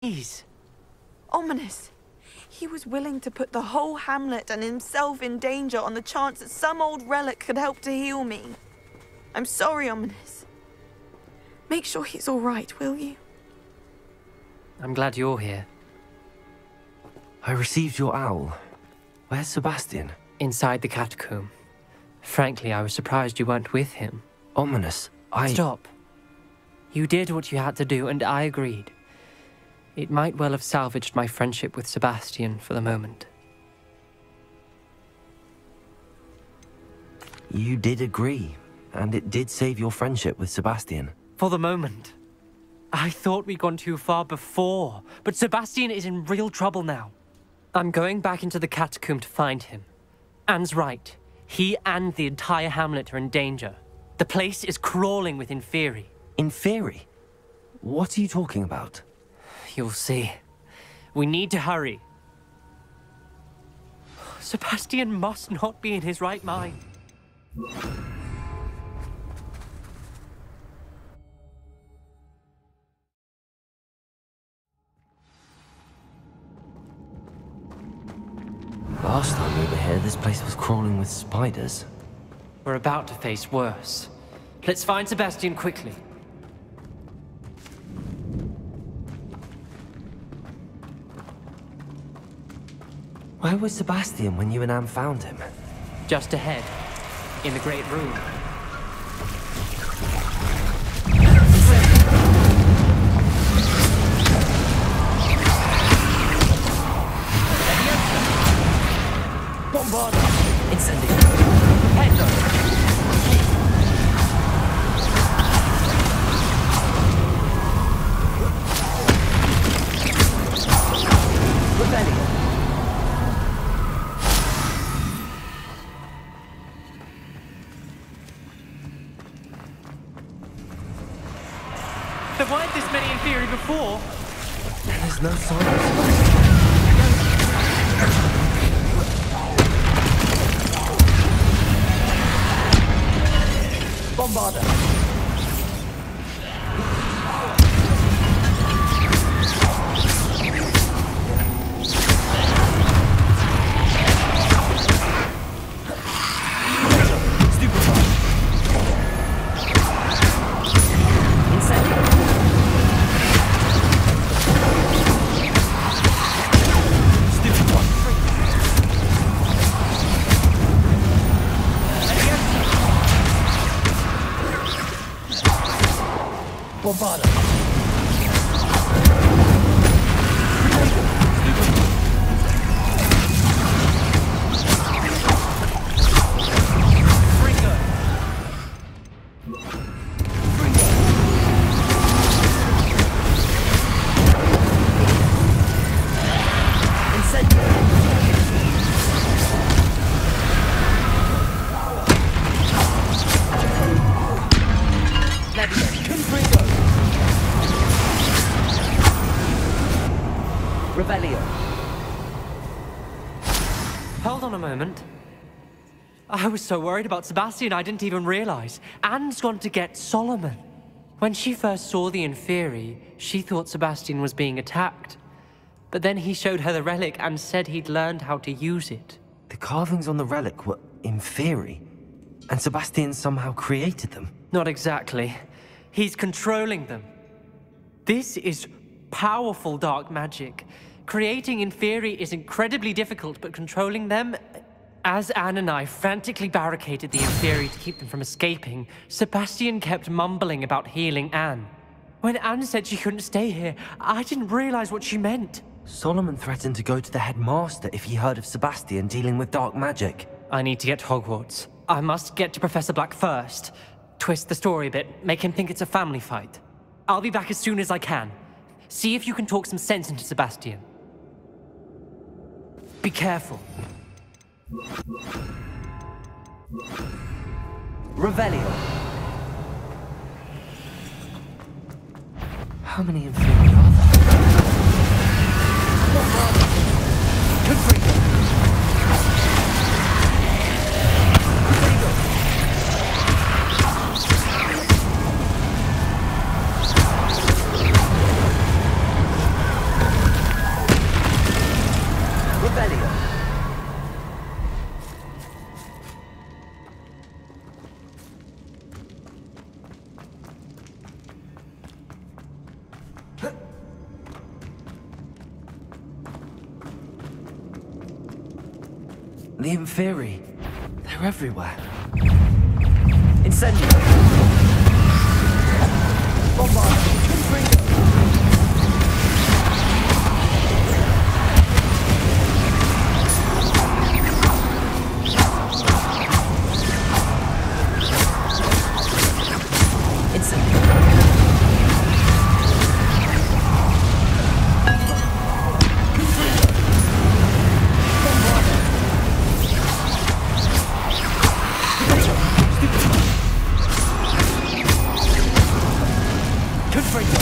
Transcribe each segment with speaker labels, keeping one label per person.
Speaker 1: Please.
Speaker 2: Ominous. He was willing to put the whole hamlet and himself in danger on the chance that some old relic could help to heal me. I'm sorry, Ominous. Make sure he's all right, will you?
Speaker 1: I'm glad you're here.
Speaker 3: I received your owl. Where's Sebastian?
Speaker 1: Inside the catacomb. Frankly, I was surprised you weren't with him.
Speaker 3: Ominous,
Speaker 1: Stop. You did what you had to do, and I agreed. It might well have salvaged my friendship with Sebastian for the moment.
Speaker 3: You did agree, and it did save your friendship with Sebastian.
Speaker 1: For the moment. I thought we'd gone too far before, but Sebastian is in real trouble now. I'm going back into the catacomb to find him. Anne's right. He and the entire hamlet are in danger. The place is crawling with Inferi.
Speaker 3: Inferi? What are you talking about?
Speaker 1: You'll see. We need to hurry. Sebastian must not be in his right mind.
Speaker 3: Last time we were here, this place was crawling with spiders.
Speaker 1: We're about to face worse. Let's find Sebastian quickly.
Speaker 3: Where was Sebastian when you and Anne found him?
Speaker 1: Just ahead, in the Great Room.
Speaker 3: Bombard! Incendio!
Speaker 1: Heads up!
Speaker 3: Rebellion!
Speaker 1: There weren't this many Inferi before.
Speaker 3: And there's no sign of Sebastian. Bombarder! Bombarda!
Speaker 1: Hold on a moment. I was so worried about Sebastian I didn't even realize. Anne's gone to get Solomon. When she first saw the Inferi, she thought Sebastian was being attacked. But then he showed her the relic and said he'd learned how to use it.
Speaker 3: The carvings on the relic were Inferi, and Sebastian somehow created them.
Speaker 1: Not exactly. He's controlling them. This is powerful dark magic. Creating Inferi is incredibly difficult, but controlling them... As Anne and I frantically barricaded the Inferi to keep them from escaping, Sebastian kept mumbling about healing Anne. When Anne said she couldn't stay here, I didn't realize what she meant.
Speaker 3: Solomon threatened to go to the headmaster if he heard of Sebastian dealing with dark magic.
Speaker 1: I need to get to Hogwarts. I must get to Professor Black first. Twist the story a bit, make him think it's a family fight. I'll be back as soon as I can. See if you can talk some sense into Sebastian. Be careful.
Speaker 3: Revelio. How many Inferi are there? The Inferi. They're everywhere. Incendio! Bombard! Confringo!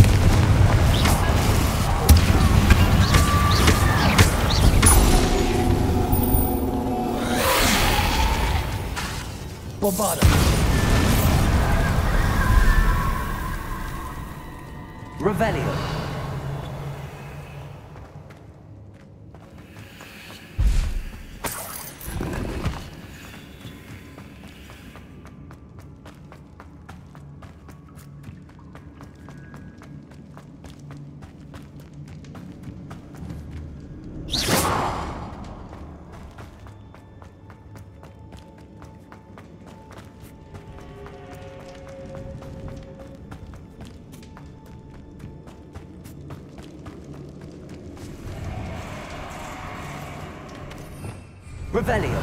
Speaker 3: Bombarda. Revelio. Revelio.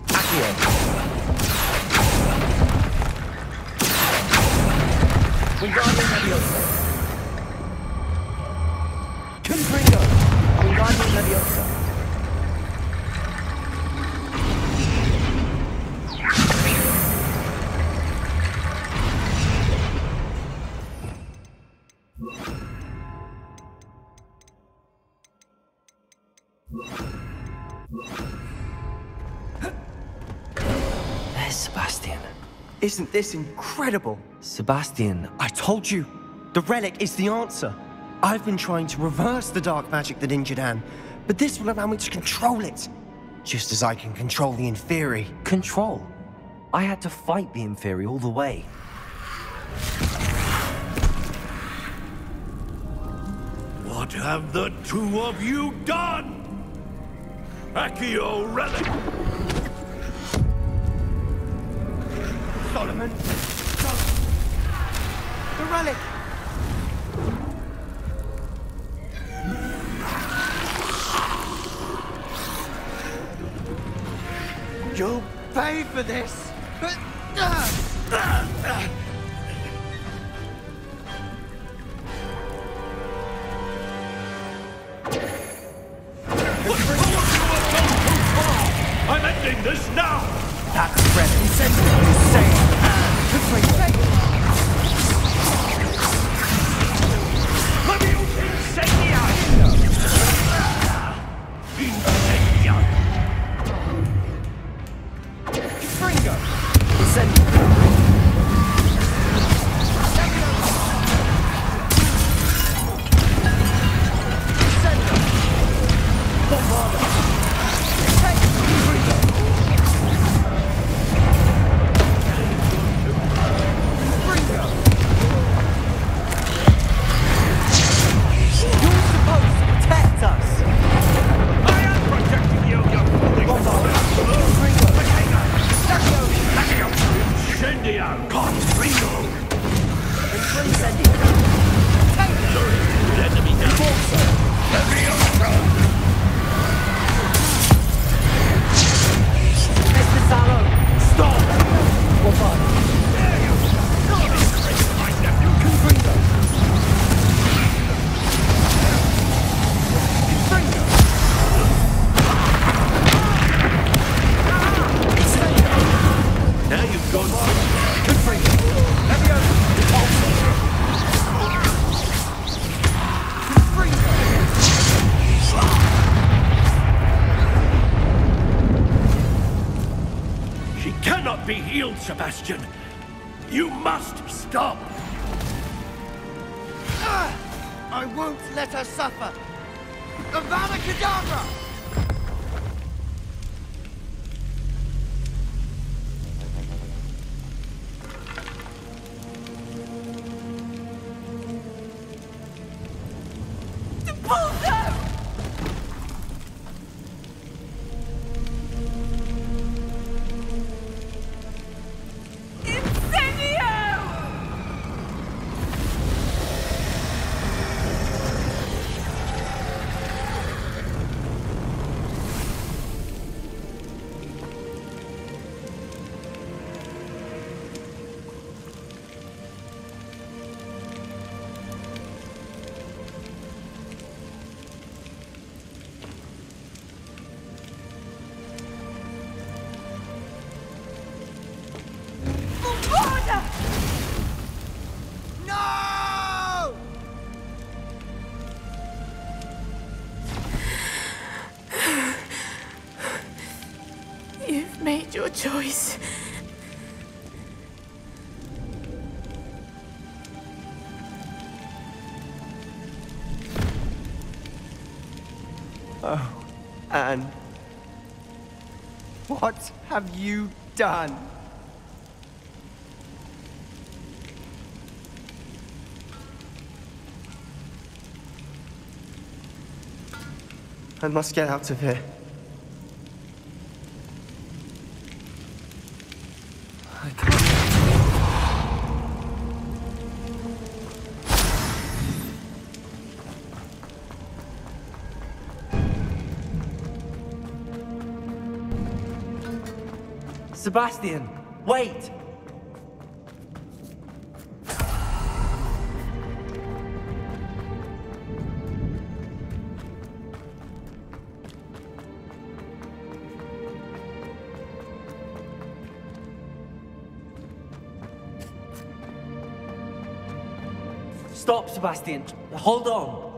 Speaker 3: Accio. Wingardium Leviosa. Confringo. Wingardium Leviosa. There's Sebastian.
Speaker 4: Isn't this incredible?
Speaker 3: Sebastian,
Speaker 4: I told you, the relic is the answer. I've been trying to reverse the dark magic that injured Anne, but this will allow me to control it. Just as I can control the Inferi.
Speaker 3: control. I had to fight the Inferi all the way.
Speaker 5: What have the two of you done? Accio relic!
Speaker 4: Solomon! The relic! You'll pay for this!
Speaker 5: I'm ending this now!
Speaker 4: That's threat insensitive to say
Speaker 5: Be healed, Sebastian. You must stop.
Speaker 4: I won't let her suffer. Avada Cadavera!
Speaker 2: Expulso! You've made your choice.
Speaker 4: Oh, Anne. What have you done? I must get out of here.
Speaker 3: I can't. Sebastian, wait! Stop, Sebastian. Hold on.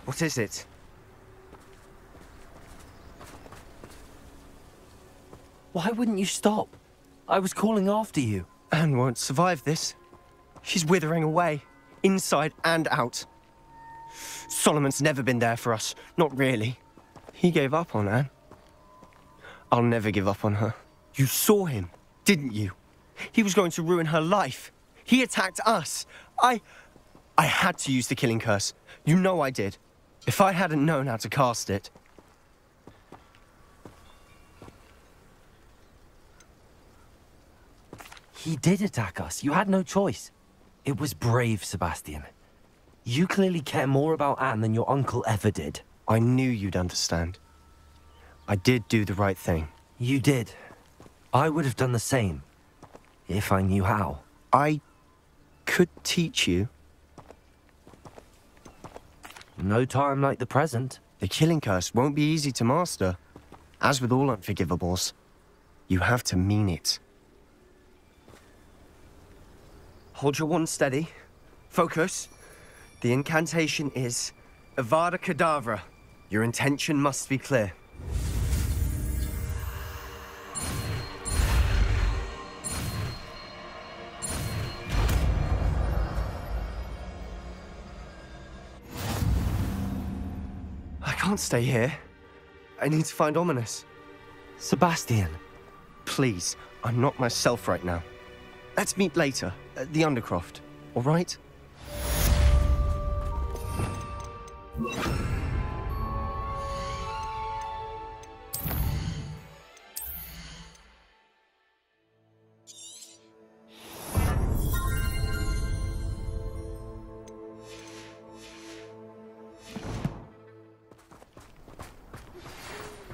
Speaker 4: What is it?
Speaker 3: Why wouldn't you stop? I was calling after you.
Speaker 4: Anne won't survive this. She's withering away, inside and out. Solomon's never been there for us, not really. He gave up on Anne. I'll never give up on her. You saw him, didn't you? He was going to ruin her life. He attacked us. I had to use the killing curse. You know I did. If I hadn't known how to cast it...
Speaker 3: He did attack us. You had no choice. It was brave, Sebastian. You clearly care more about Anne than your uncle ever did.
Speaker 4: I knew you'd understand. I did do the right thing.
Speaker 3: You did. I would have done the same, if I knew how.
Speaker 4: I could teach you.
Speaker 3: No time like the present.
Speaker 4: The killing curse won't be easy to master. As with all unforgivables, you have to mean it. Hold your wand steady. Focus. The incantation is Avarbra Cadavera. Your intention must be clear. I can't stay here. I need to find Ominous.
Speaker 3: Sebastian.
Speaker 4: Please, I'm not myself right now. Let's meet later, at the Undercroft, all right?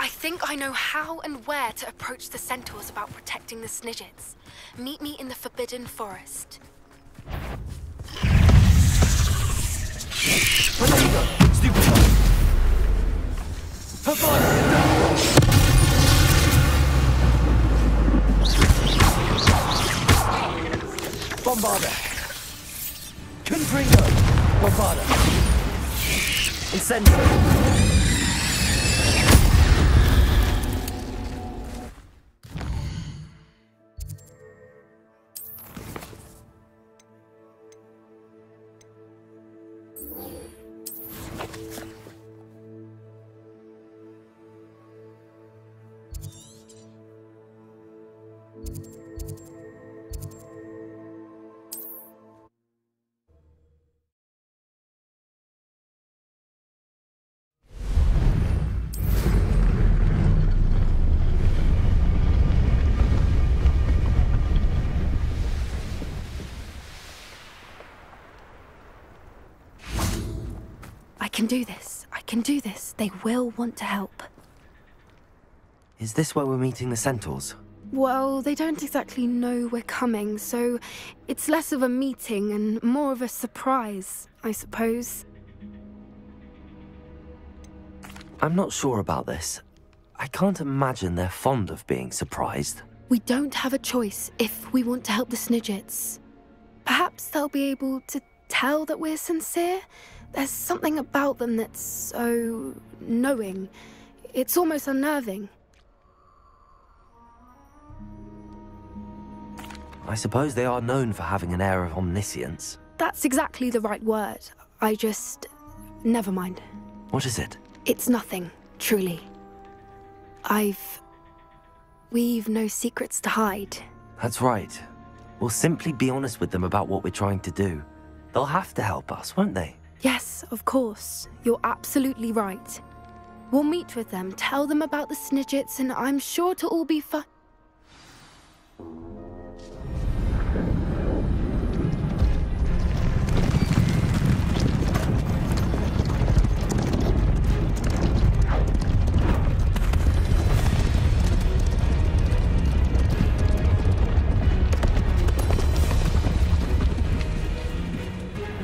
Speaker 6: I think I know how and where to approach the centaurs about protecting the Snidgets. Meet me in the Forbidden Forest.
Speaker 3: Where did you go? Stupid one! Her Bombarda! Confringo! Bombarda! Incendio!
Speaker 6: I can do this. I can do this. They will want to help.
Speaker 3: Is this where we're meeting the centaurs?
Speaker 6: Well, they don't exactly know we're coming, so it's less of a meeting and more of a surprise, I suppose.
Speaker 3: I'm not sure about this. I can't imagine they're fond of being surprised.
Speaker 6: We don't have a choice if we want to help the Snidgets. Perhaps they'll be able to tell that we're sincere. There's something about them that's so knowing. It's almost unnerving.
Speaker 3: I suppose they are known for having an air of omniscience.
Speaker 6: That's exactly the right word. Never mind.
Speaker 3: What is it?
Speaker 6: It's nothing, truly. We've no secrets to hide.
Speaker 3: That's right. We'll simply be honest with them about what we're trying to do. They'll have to help us, won't they?
Speaker 6: Yes, of course. You're absolutely right. We'll meet with them, tell them about the Snidgets, and I'm sure to all be fine.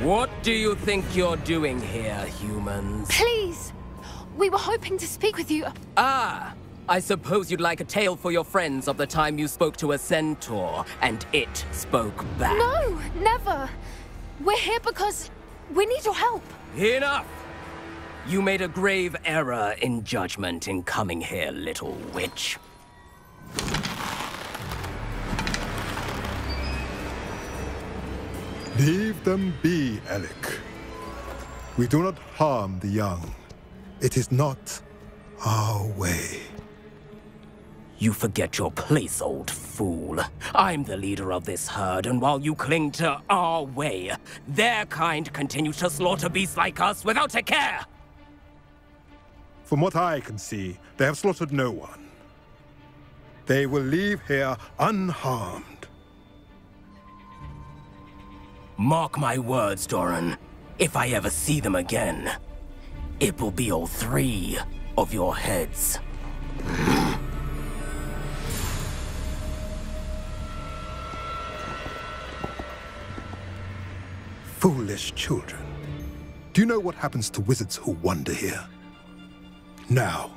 Speaker 7: What do you think you're doing here, humans?
Speaker 6: Please! We were hoping to speak with you.
Speaker 7: Ah! I suppose you'd like a tale for your friends of the time you spoke to a centaur, and it spoke back.
Speaker 6: No, never! We're here because we need your help.
Speaker 7: Enough! You made a grave error in judgment in coming here, little witch.
Speaker 8: Leave them be, Alec. We do not harm the young. It is not our way.
Speaker 7: You forget your place, old fool. I'm the leader of this herd, and while you cling to our way, their kind continues to slaughter beasts like us without a care!
Speaker 8: From what I can see, they have slaughtered no one. They will leave here unharmed.
Speaker 7: Mark my words, Doran. If I ever see them again, it will be all 3 of your heads.
Speaker 8: Foolish children. Do you know what happens to wizards who wander here? Now,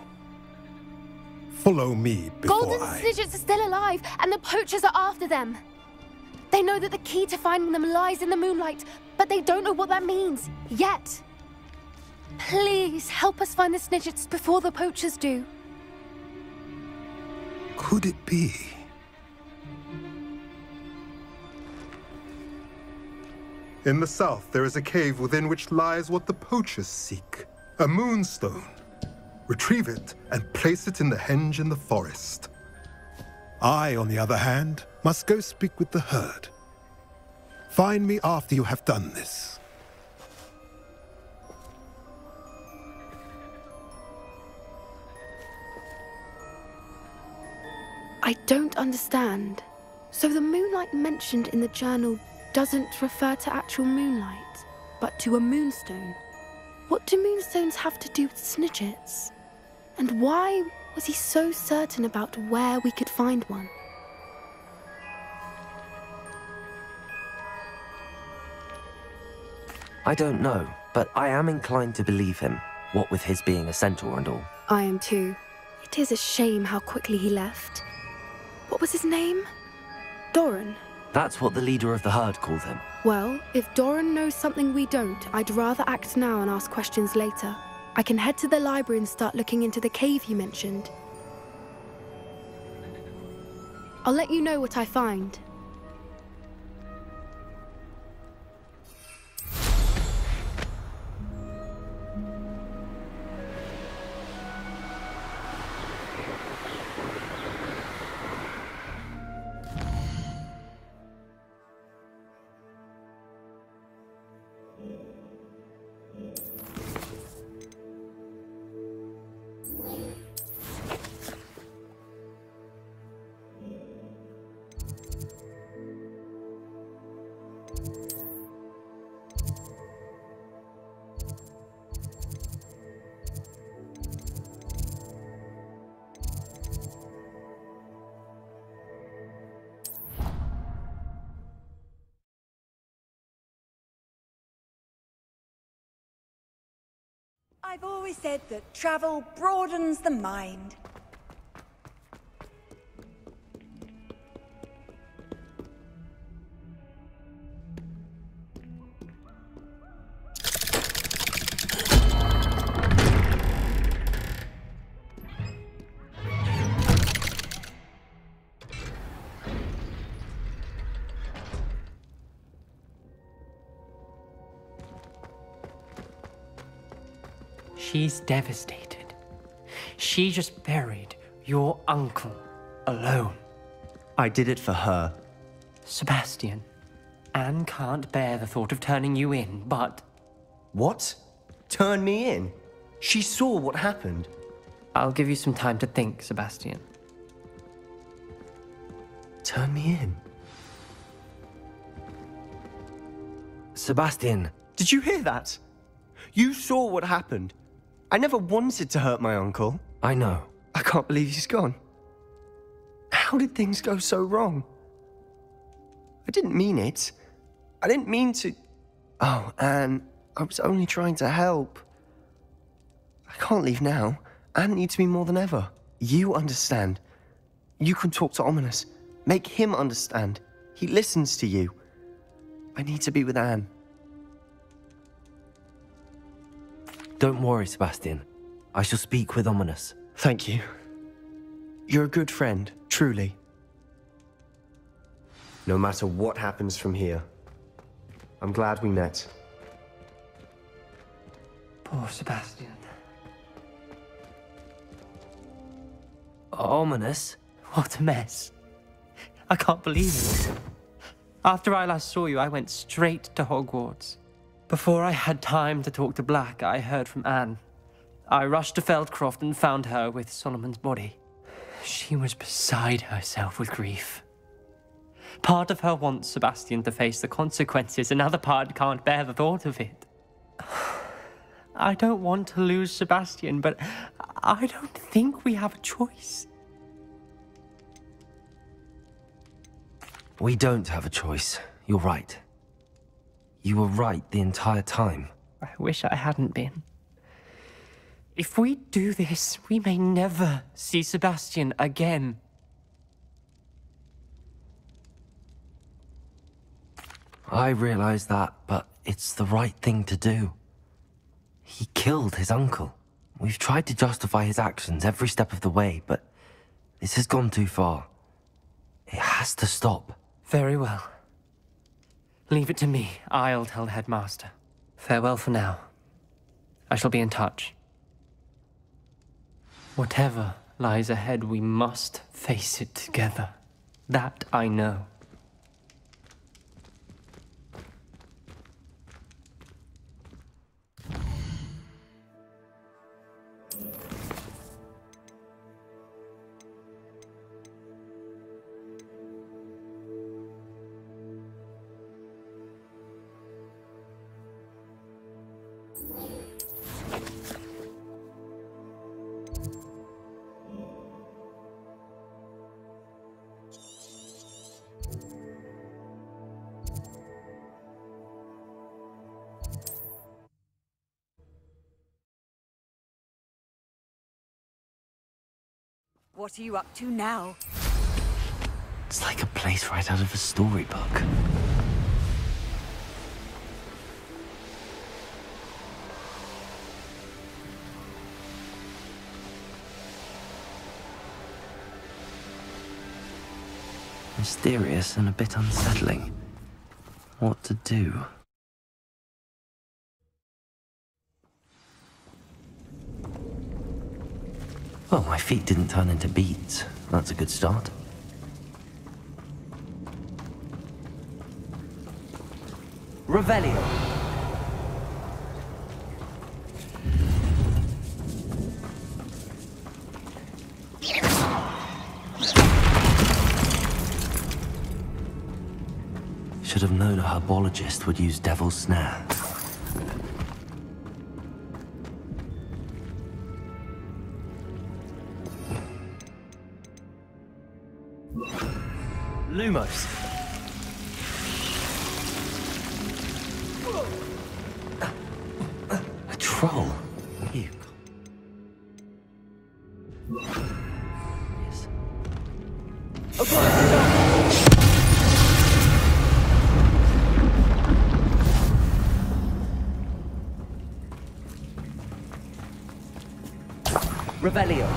Speaker 8: follow me before
Speaker 6: Golden
Speaker 8: I...
Speaker 6: Snidgets are still alive, and the poachers are after them. They know that the key to finding them lies in the moonlight, but they don't know what that means, yet. Please, help us find the Snidgets before the poachers do.
Speaker 8: Could it be? In the south, there is a cave within which lies what the poachers seek. A moonstone. Retrieve it and place it in the henge in the forest. I, on the other hand, must go speak with the herd. Find me after you have done this.
Speaker 6: I don't understand. So the moonlight mentioned in the journal doesn't refer to actual moonlight, but to a moonstone. What do moonstones have to do with Snidgets? And why was he so certain about where we could find one?
Speaker 3: I don't know, but I am inclined to believe him, what with his being a centaur and all.
Speaker 6: I am too. It is a shame how quickly he left. What was his name? Doran?
Speaker 3: That's what the leader of the herd called him.
Speaker 6: Well, if Doran knows something we don't, I'd rather act now and ask questions later. I can head to the library and start looking into the cave you mentioned. I'll let you know what I find.
Speaker 9: I've always said that travel broadens the mind.
Speaker 1: She's devastated. She just buried your uncle alone.
Speaker 4: I did it for her.
Speaker 1: Sebastian, Anne can't bear the thought of turning you in, but...
Speaker 4: What? Turn me in? She saw what happened.
Speaker 1: I'll give you some time to think, Sebastian.
Speaker 4: Turn me in?
Speaker 3: Sebastian.
Speaker 4: Did you hear that? You saw what happened. I never wanted to hurt my uncle.
Speaker 3: I know.
Speaker 4: I can't believe he's gone. How did things go so wrong? I didn't mean it. I didn't mean to... Oh, Anne, I was only trying to help. I can't leave now. Anne needs me more than ever. You understand. You can talk to Ominous. Make him understand. He listens to you. I need to be with Anne.
Speaker 3: Don't worry, Sebastian. I shall speak with Ominous.
Speaker 4: Thank you. You're a good friend, truly. No matter what happens from here, I'm glad we met.
Speaker 1: Poor Sebastian.
Speaker 3: Ominous?
Speaker 1: What a mess. I can't believe it. After I last saw you, I went straight to Hogwarts. Before I had time to talk to Black, I heard from Anne. I rushed to Feldcroft and found her with Solomon's body. She was beside herself with grief. Part of her wants Sebastian to face the consequences, another part can't bear the thought of it. I don't want to lose Sebastian, but I don't think we have a choice.
Speaker 3: We don't have a choice. You're right. You were right the entire time.
Speaker 1: I wish I hadn't been. If we do this, we may never see Sebastian again.
Speaker 3: I realize that, but it's the right thing to do. He killed his uncle. We've tried to justify his actions every step of the way, but this has gone too far. It has to stop.
Speaker 1: Very well. Leave it to me. I'll tell the headmaster. Farewell for now. I shall be in touch. Whatever lies ahead, we must face it together. That I know.
Speaker 9: What are you up to now?
Speaker 3: It's like a place right out of a storybook. Mysterious and a bit unsettling. What to do? Well, my feet didn't turn into beads. That's a good start. Revelio. Should have known a herbologist would use Devil's Snare.
Speaker 4: Lumos.
Speaker 3: A troll? Ew. Revelio.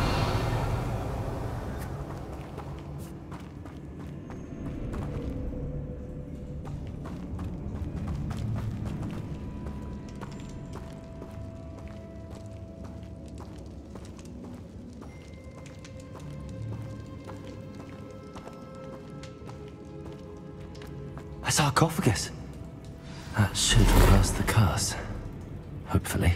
Speaker 3: A sarcophagus. That should reverse the curse. Hopefully.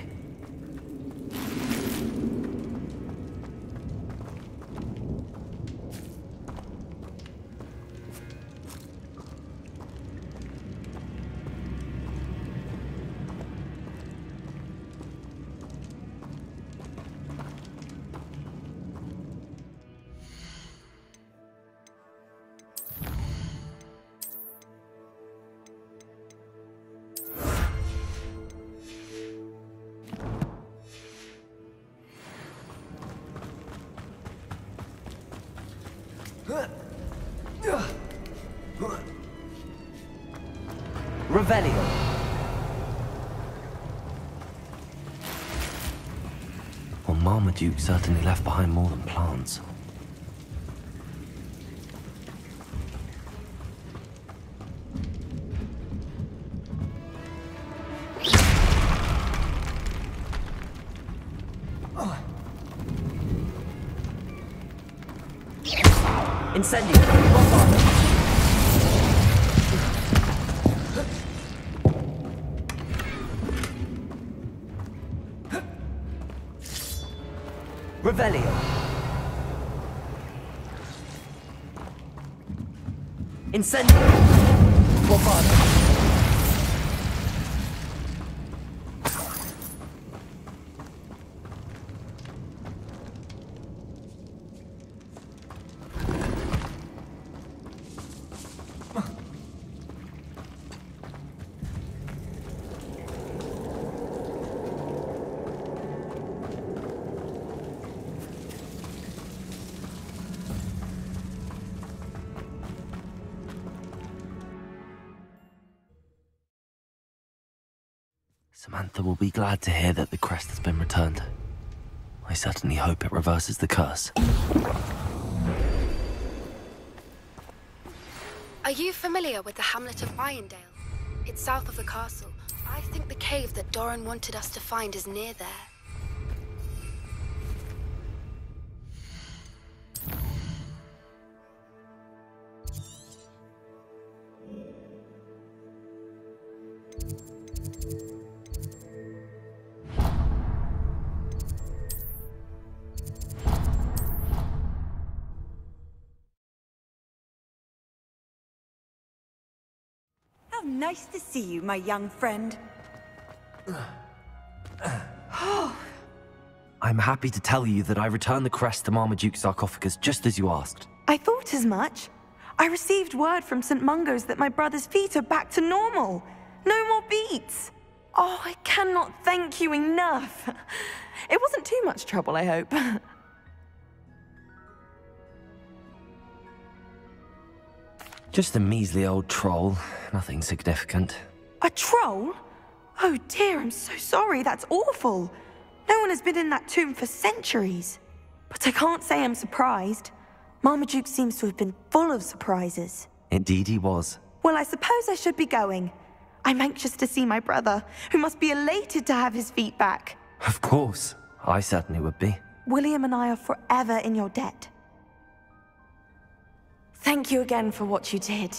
Speaker 3: Revelio. Well, Marmaduke certainly left behind more than plants. Incendio. Revelio. Incendio. Guavado. Samantha will be glad to hear that the crest has been returned. I certainly hope it reverses the curse.
Speaker 6: Are you familiar with the hamlet of Irondale? It's south of the castle. I think the cave that Doran wanted us to find is near there.
Speaker 9: Nice to see you, my young friend.
Speaker 3: I'm happy to tell you that I returned the crest to Marmaduke's sarcophagus just as you asked.
Speaker 2: I thought as much. I received word from St. Mungo's that my brother's feet are back to normal. No more beats. Oh, I cannot thank you enough. It wasn't too much trouble, I hope.
Speaker 3: Just a measly old troll. Nothing significant.
Speaker 2: A troll? Oh dear, I'm so sorry. That's awful. No one has been in that tomb for centuries. But I can't say I'm surprised. Marmaduke seems to have been full of surprises.
Speaker 3: Indeed he was.
Speaker 2: Well, I suppose I should be going. I'm anxious to see my brother, who must be elated to have his feet back.
Speaker 3: Of course. I certainly would be.
Speaker 2: William and I are forever in your debt. Thank you again for what you did.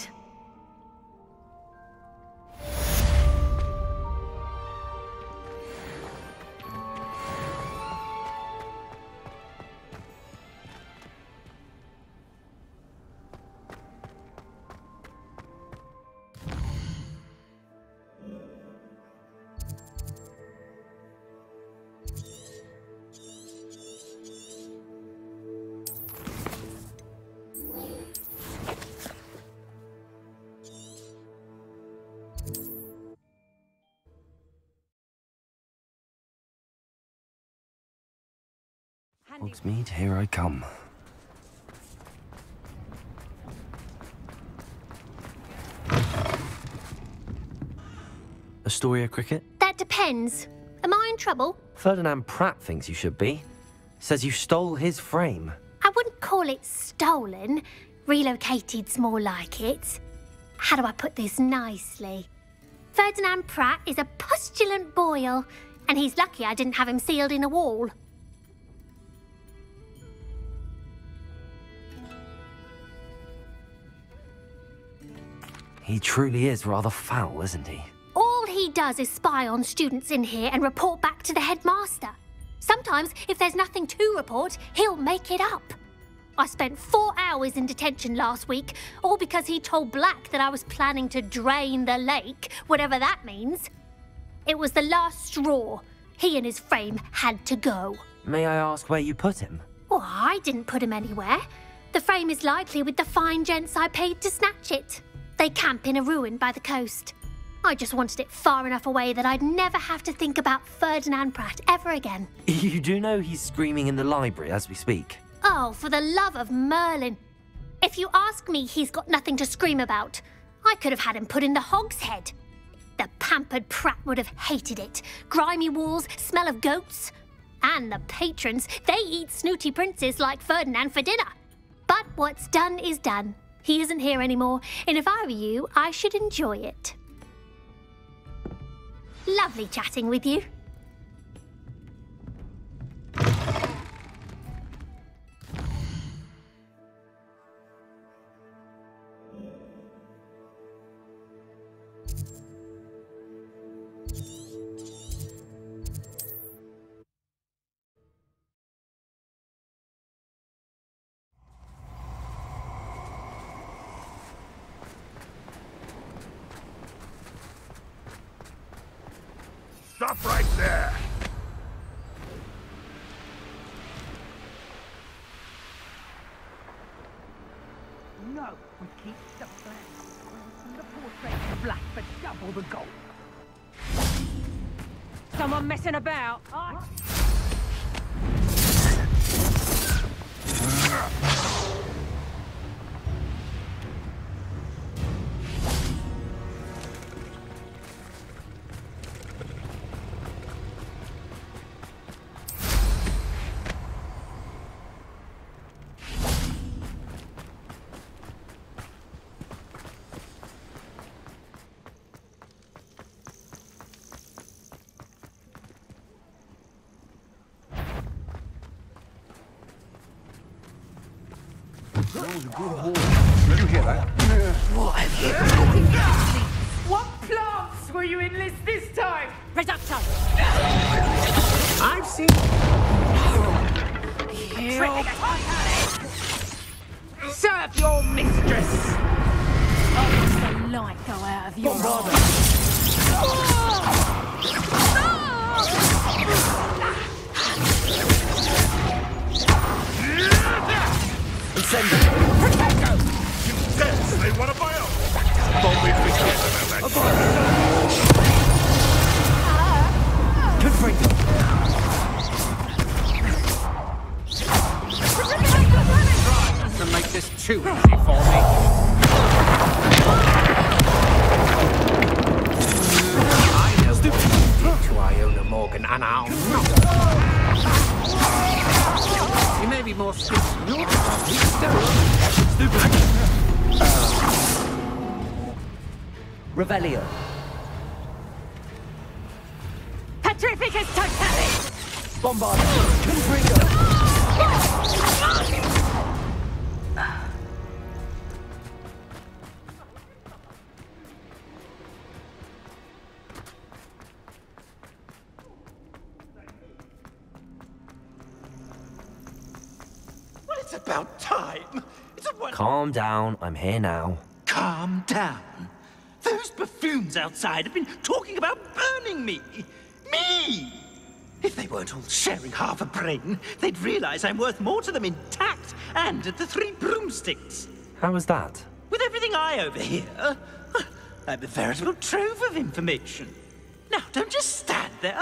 Speaker 3: Hogsmeade, here I come. Astoria Cricket?
Speaker 10: That depends. Am I in trouble?
Speaker 3: Ferdinand Pratt thinks you should be. Says you stole his frame.
Speaker 10: I wouldn't call it stolen. Relocated's more like it. How do I put this nicely? Ferdinand Pratt is a postulant boil, and he's lucky I didn't have him sealed in a wall.
Speaker 3: He truly is rather foul, isn't he?
Speaker 10: All he does is spy on students in here and report back to the headmaster. Sometimes, if there's nothing to report, he'll make it up. I spent 4 hours in detention last week, all because he told Black that I was planning to drain the lake, whatever that means. It was the last straw. He and his frame had to go.
Speaker 3: May I ask where you put him?
Speaker 10: Well, I didn't put him anywhere. The frame is likely with the fine gents I paid to snatch it. They camp in a ruin by the coast. I just wanted it far enough away that I'd never have to think about Ferdinand Pratt ever again.
Speaker 3: You do know he's screaming in the library as we speak?
Speaker 10: Oh, for the love of Merlin. If you ask me, he's got nothing to scream about. I could have had him put in the hogshead. The pampered Pratt would have hated it. Grimy walls, smell of goats. And the patrons, they eat snooty princes like Ferdinand for dinner. But what's done is done. He isn't here anymore, and if I were you, I should enjoy it. Lovely chatting with you.
Speaker 5: Stop right there!
Speaker 11: No, we keep the flag. The portrait in black for double the gold. Someone messing about?
Speaker 5: Did you hear that?
Speaker 11: What have you done? What plants will you enlist this time?
Speaker 10: Reducto!
Speaker 11: I've seen... Serve your mistress! Oh, what's the light go out of your
Speaker 5: Protecto! You dance, they want to buy up! Don't we forget about that?
Speaker 3: Good freak!
Speaker 11: To make this too easy for me. I know what you did to Iona Morgan, and I'll not. You may be more skilled than yours, Stupid.
Speaker 3: Revelio.
Speaker 11: Petrificus totalis!
Speaker 3: Bombard. Confringo.
Speaker 12: Well, it's about time. It's a
Speaker 3: Calm down. I'm here now.
Speaker 12: Calm down. Those buffoons outside have been talking about burning me. Me! If they weren't all sharing half a brain, they'd realize I'm worth more to them intact and at the 3 broomsticks.
Speaker 3: How was that?
Speaker 12: With everything I overhear, I'm a veritable trove of information. Now, don't just stand there.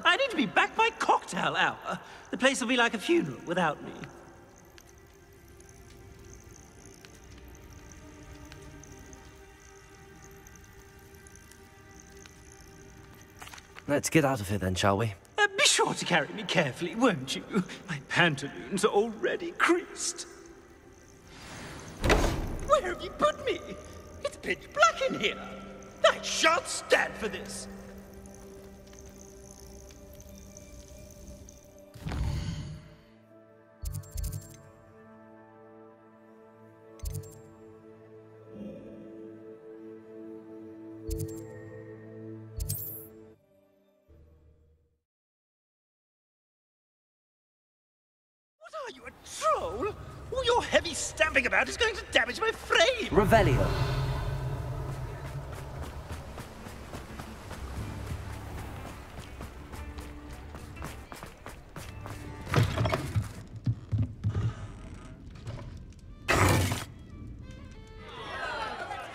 Speaker 12: I need to be back by cocktail hour. The place will be like a funeral without me.
Speaker 3: Let's get out of here then, shall we?
Speaker 12: Be sure to carry me carefully, won't you? My pantaloons are already creased. Where have you put me? It's pitch black in here. I shan't stand for this. What are you, a troll? All your heavy stamping about is going to damage my frame!
Speaker 3: Revelio.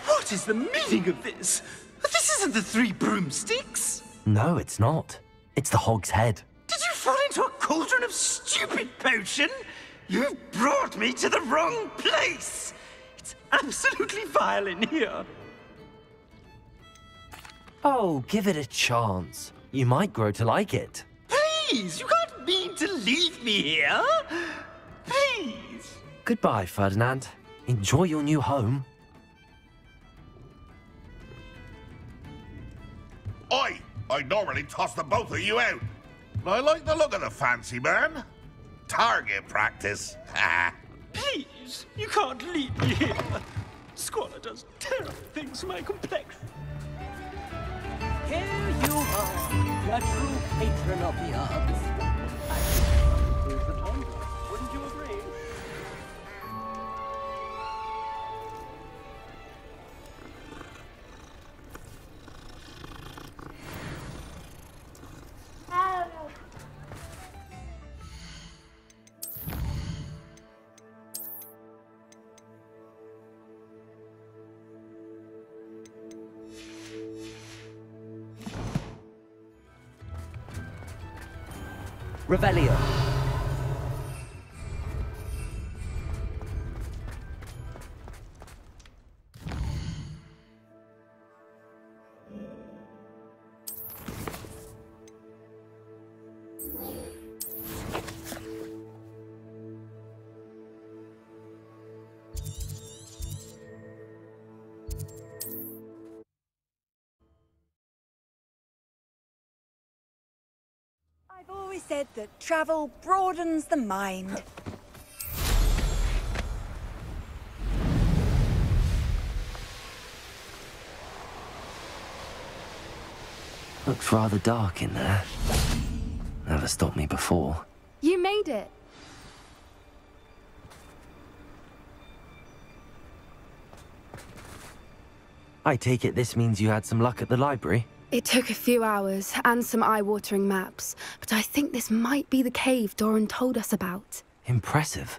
Speaker 12: What is the meaning of this? This isn't the three broomsticks!
Speaker 3: No, it's not. It's the Hog's Head.
Speaker 12: Did you fall into a cauldron of stupid potion? You've brought me to the wrong place! It's absolutely vile in here.
Speaker 3: Oh, give it a chance. You might grow to like it.
Speaker 12: Please, you can't mean to leave me here. Please.
Speaker 3: Goodbye, Ferdinand. Enjoy your new home.
Speaker 5: I normally toss the both of you out. I like the look of the fancy man. Target practice.
Speaker 12: Please, you can't leave me here. Squalor does terrible things to my complexion.
Speaker 11: Here you are, the true patron of the arts. Here's the tumbler. Wouldn't you agree?
Speaker 3: Revelio.
Speaker 9: I've always said that travel broadens the mind.
Speaker 3: Looks rather dark in there. Never stopped me before.
Speaker 6: You made it.
Speaker 3: I take it this means you had some luck at the library?
Speaker 6: It took a few hours and some eye-watering maps, but I think this might be the cave Doran told us about.
Speaker 3: Impressive.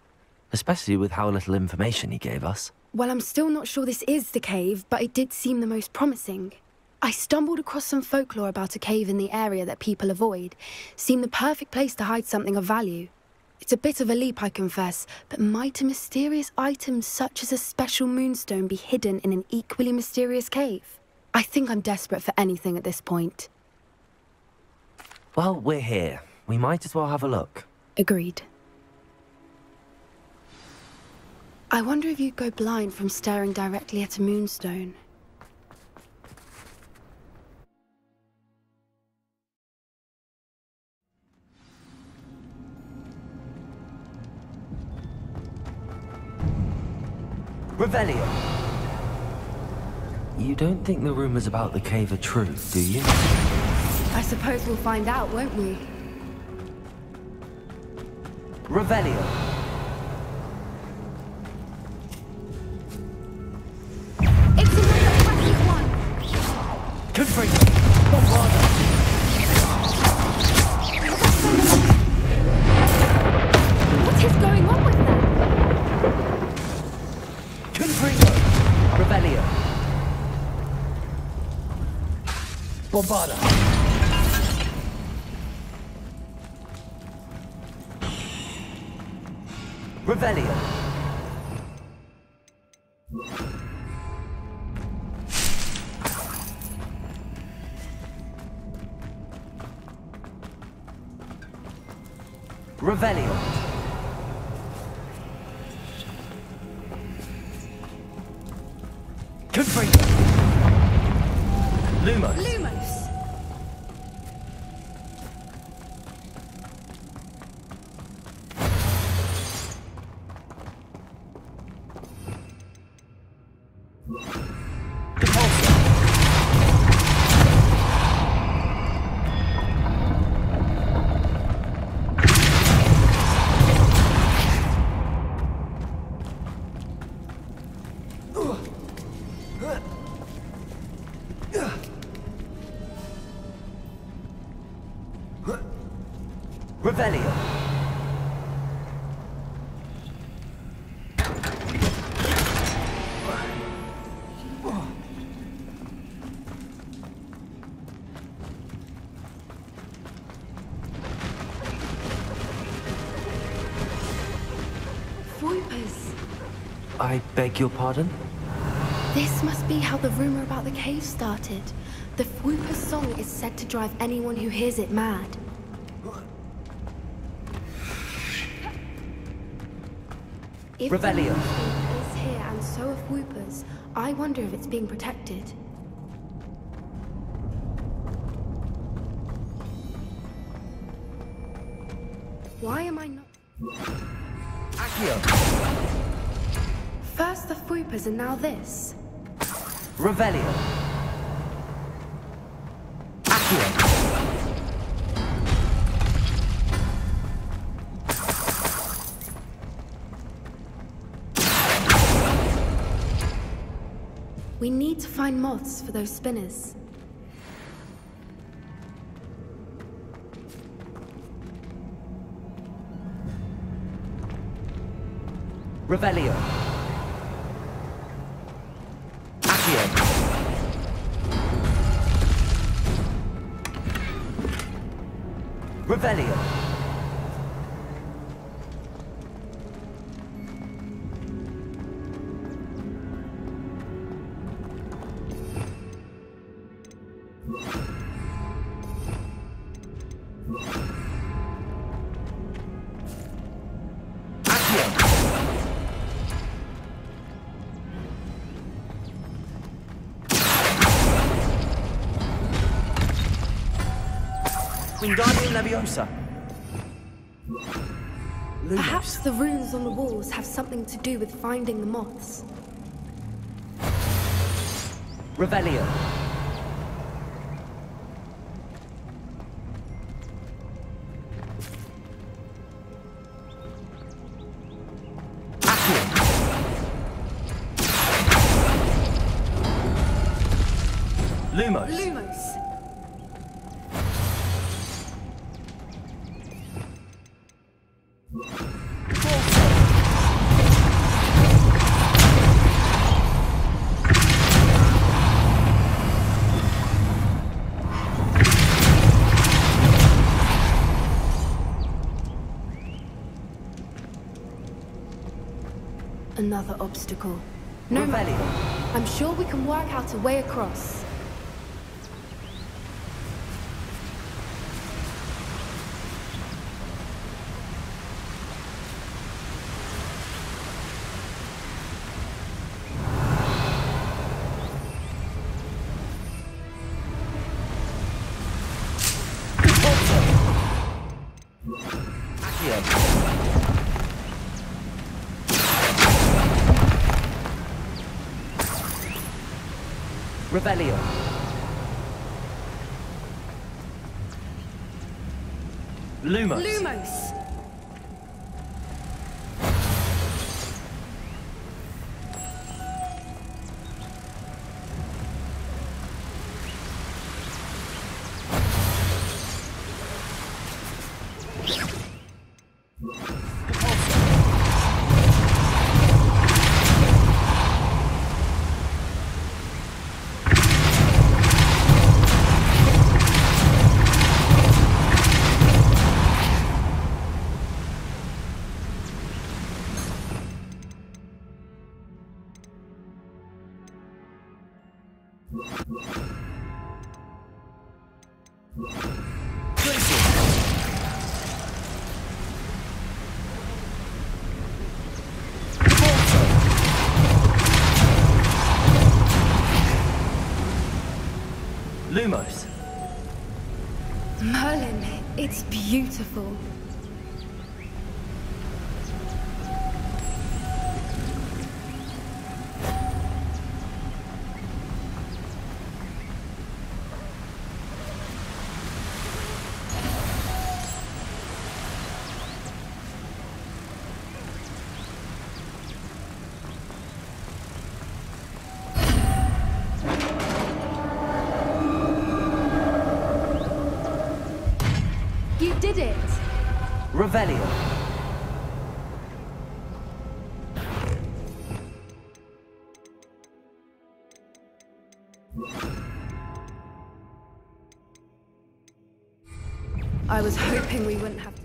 Speaker 3: Especially with how little information he gave us.
Speaker 6: Well, I'm still not sure this is the cave, but it did seem the most promising. I stumbled across some folklore about a cave in the area that people avoid. Seemed the perfect place to hide something of value. It's a bit of a leap, I confess, but might a mysterious item such as a special moonstone be hidden in an equally mysterious cave? I think I'm desperate for anything at this point.
Speaker 3: Well, we're here. We might as well have a look.
Speaker 6: Agreed. I wonder if you'd go blind from staring directly at a moonstone.
Speaker 3: Revelio. You don't think the rumors about the cave are true, do you?
Speaker 6: I suppose we'll find out, won't we?
Speaker 3: Revelio.
Speaker 6: It's another crafty one!
Speaker 3: Confront!
Speaker 6: What is going on with them?
Speaker 3: Confringo! Revelio. Bombarda. Revelio. Revelio. Confringo. Lumos.
Speaker 6: Lumos!
Speaker 3: Revelio.
Speaker 6: Voipers.
Speaker 3: I beg your pardon?
Speaker 6: This must be how the rumor about the cave started. The Fwooper's song is said to drive anyone who hears it mad. If
Speaker 3: Revelio.
Speaker 6: the Moonstone is here and so are Fwoopers, I wonder if it's being protected. Why am I not...
Speaker 3: Accio.
Speaker 6: First the Fwoopers and now this.
Speaker 3: Revelio. Accio.
Speaker 6: We need to find moths for those spinners.
Speaker 3: Revelio. Accio. Revelio. Wingardium Leviosa.
Speaker 6: Perhaps the runes on the walls have something to do with finding the moths.
Speaker 3: Revelio. Accio. Lumos.
Speaker 6: Lumos. Another obstacle. No matter. I'm sure we can work out a way across.
Speaker 3: Revelio. Lumos.
Speaker 6: Lumos. It's beautiful. You did it!
Speaker 3: Revelio.
Speaker 6: I was hoping we wouldn't have to.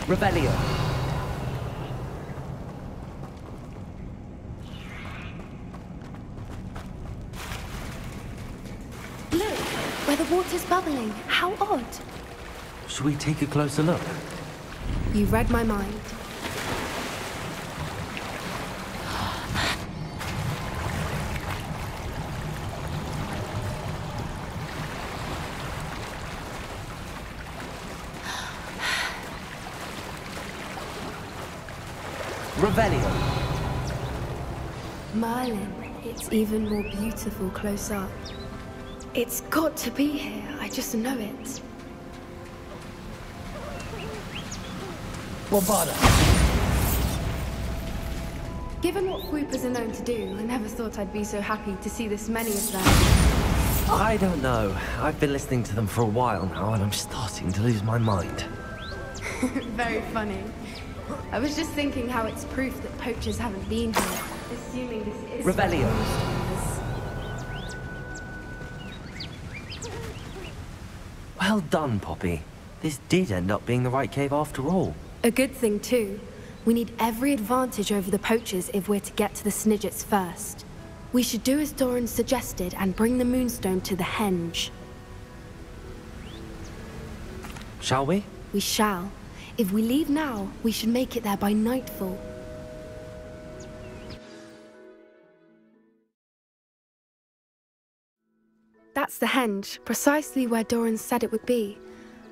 Speaker 3: Revelio.
Speaker 6: Look, where the water's bubbling. How odd.
Speaker 3: Should we take a closer look?
Speaker 6: You read my mind.
Speaker 3: Revelio.
Speaker 6: Merlin, it's even more beautiful close up. It's got to be here, I just know it.
Speaker 3: Bombarda.
Speaker 6: Given what swoopers are known to do, I never thought I'd be so happy to see this many of them.
Speaker 3: I don't know. I've been listening to them for a while now, and I'm starting to lose my mind.
Speaker 6: Very funny. I was just thinking how it's proof that poachers haven't been here, assuming this is...
Speaker 3: Revelio. Well done, Poppy. This did end up being the right cave after all.
Speaker 6: A good thing, too. We need every advantage over the poachers if we're to get to the Snidgets first. We should do as Doran suggested and bring the Moonstone to the Henge.
Speaker 3: Shall we?
Speaker 6: We shall. If we leave now, we should make it there by nightfall. That's the Henge, precisely where Doran said it would be.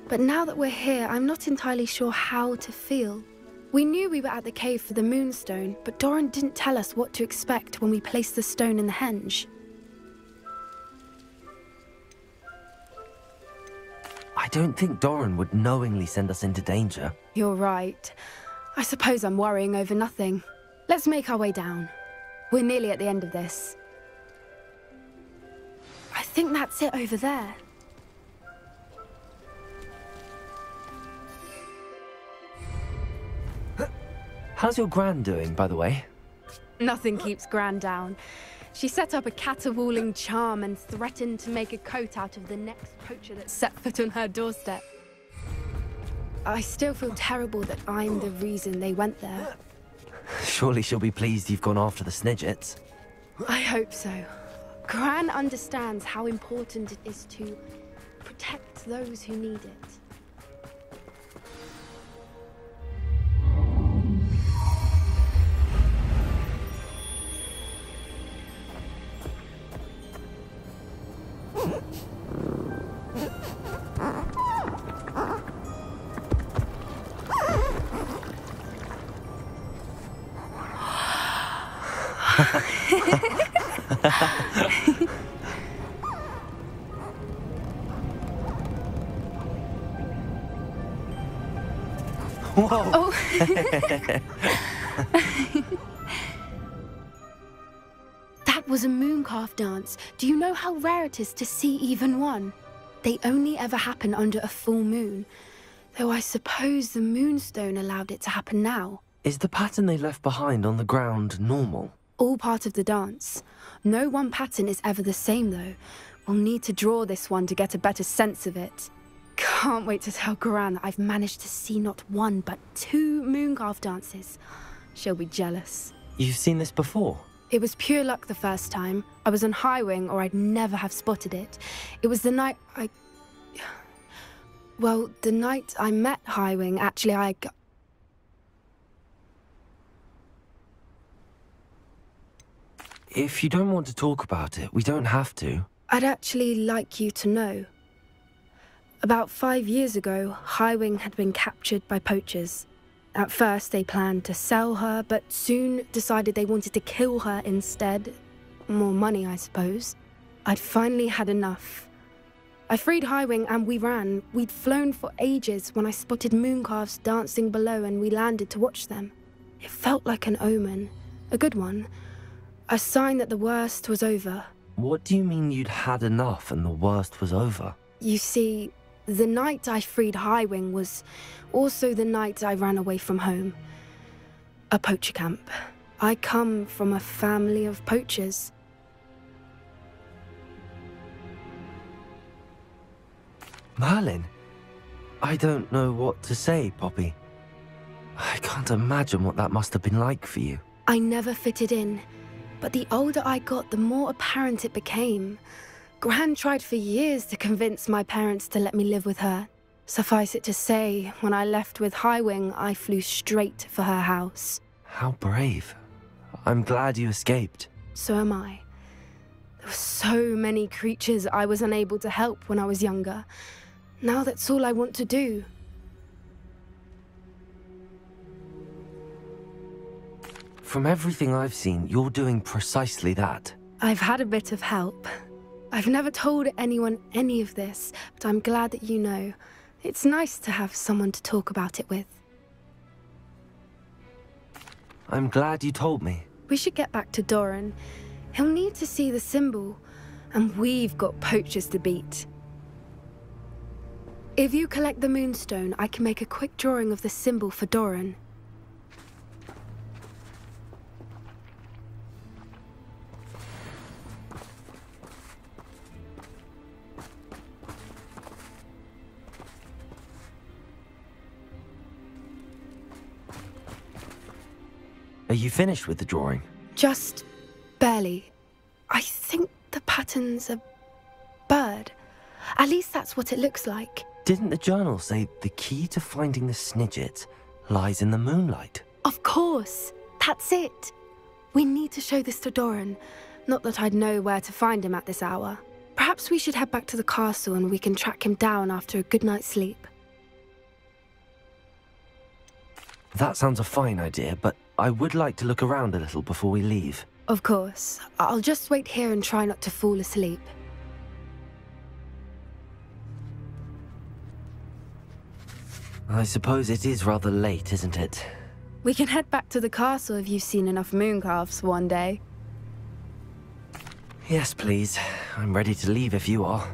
Speaker 6: But now that we're here, I'm not entirely sure how to feel. We knew we were at the cave for the Moonstone, but Doran didn't tell us what to expect when we placed the stone in the Henge.
Speaker 3: I don't think Doran would knowingly send us into danger.
Speaker 6: You're right. I suppose I'm worrying over nothing. Let's make our way down. We're nearly at the end of this. I think that's it over there.
Speaker 3: How's your Gran doing, by the way?
Speaker 6: Nothing keeps Gran down. She set up a caterwauling charm and threatened to make a coat out of the next poacher that set foot on her doorstep. I still feel terrible that I'm the reason they went there.
Speaker 3: Surely she'll be pleased you've gone after the Snidgets.
Speaker 6: I hope so. Gran understands how important it is to protect those who need it.
Speaker 3: Whoa!
Speaker 6: Oh. That was a mooncalf dance. Do you know how rare it is to see even one? They only ever happen under a full moon. Though I suppose the Moonstone allowed it to happen now.
Speaker 3: Is the pattern they left behind on the ground normal?
Speaker 6: All part of the dance. No one pattern is ever the same, though. We'll need to draw this one to get a better sense of it. can't wait to tell Gran that I've managed to see not one, but 2 Mooncarve dances. She'll be jealous.
Speaker 3: You've seen this before?
Speaker 6: It was pure luck the first time. I was on Highwing, or I'd never have spotted it. It was the night Well, the night I met Highwing, actually,
Speaker 3: If you don't want to talk about it, we don't have to.
Speaker 6: I'd actually like you to know. About 5 years ago, Highwing had been captured by poachers. At first, they planned to sell her, but soon decided they wanted to kill her instead. More money, I suppose. I'd finally had enough. I freed Highwing and we ran. We'd flown for ages when I spotted Mooncarves dancing below and we landed to watch them. It felt like an omen. A good one. A sign that the worst was over.
Speaker 3: What do you mean you'd had enough and the worst was over?
Speaker 6: You see, the night I freed Highwing was also the night I ran away from home. A poacher camp. I come from a family of poachers.
Speaker 3: Merlin? I don't know what to say, Poppy. I can't imagine what that must have been like for you.
Speaker 6: I never fitted in, but the older I got, the more apparent it became. Gran tried for years to convince my parents to let me live with her. Suffice it to say, when I left with Highwing, I flew straight for her house.
Speaker 3: How brave. I'm glad you escaped.
Speaker 6: So am I. There were so many creatures I was unable to help when I was younger. Now that's all I want to do.
Speaker 3: From everything I've seen, you're doing precisely that.
Speaker 6: I've had a bit of help. I've never told anyone any of this, but I'm glad that you know. It's nice to have someone to talk about it with.
Speaker 3: I'm glad you told me.
Speaker 6: We should get back to Doran. He'll need to see the symbol, and we've got poachers to beat. If you collect the Moonstone, I can make a quick drawing of the symbol for Doran.
Speaker 3: Are you finished with the drawing?
Speaker 6: Just barely. I think the pattern's a bird. At least that's what it looks like.
Speaker 3: Didn't the journal say the key to finding the Snidget lies in the moonlight?
Speaker 6: Of course. That's it. We need to show this to Doran. Not that I'd know where to find him at this hour. Perhaps we should head back to the castle and we can track him down after a good night's sleep.
Speaker 3: That sounds a fine idea, but I would like to look around a little before we leave.
Speaker 6: Of course. I'll just wait here and try not to fall asleep.
Speaker 3: I suppose it is rather late, isn't it?
Speaker 6: We can head back to the castle if you've seen enough Mooncarves one day.
Speaker 3: Yes, please. I'm ready to leave if you are.